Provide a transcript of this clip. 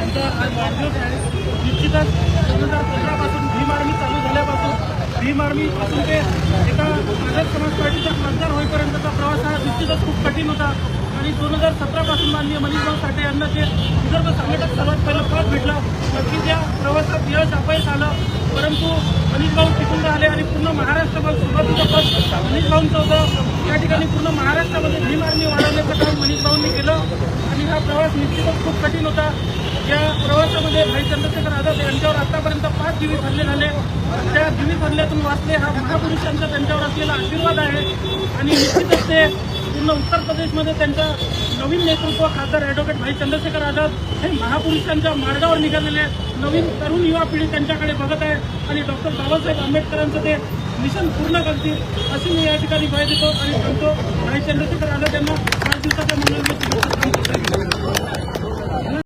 त्यांचा आज वाढदिवस आहे। निश्चितच 2015 पासून भीम आर्मी चालू झाल्यापासून भीम आर्मीपासून ते एका भारत समाज पार्टीचा खासदार होईपर्यंतचा प्रवास हा निश्चितच खूप कठीण होता आणि 2017 पासून माननीय मनीष भाऊ साठे यांना जे विदर्भ संघटक सर्वात पहिलं पद भेटलं, नक्कीच या प्रवासात यश अपयश आलं, परंतु मनीष भाऊ टिकून राहिले आणि पूर्ण महाराष्ट्रभर सुरुवातीचं पद मनीष भाऊंचं होतं। या ठिकाणी पूर्ण महाराष्ट्रामध्ये भीम आर्मी वाढवण्याचं काम मनीष भाऊंनी केलं आणि हा प्रवास निश्चितच खूप कठीण होता। या प्रवासामध्ये भाई चंद्रशेखर आझाद यांच्यावर आतापर्यंत 5 जीवित हल्ले झाले, त्या जीवित हल्ल्यातून वाचले हा महापुरुषांचा त्यांच्यावर असलेला आशीर्वाद आहे आणि निश्चितच ते पूर्ण उत्तर प्रदेशमध्ये त्यांचा नवीन नेतृत्व खासदार ॲडव्होकेट भाई चंद्रशेखर आझाद हे महापुरुषांच्या मार्गावर निघालेले नवीन तरुण युवा पिढी त्यांच्याकडे बघत आहे आणि डॉक्टर बाबासाहेब आंबेडकरांचं ते मिशन पूर्ण करतील अशी मी या ठिकाणी ग्वाही देतो आणि सांगतो भाई चंद्रशेखर आझाद यांना 5 दिवसाच्या मंगळवेढ्यात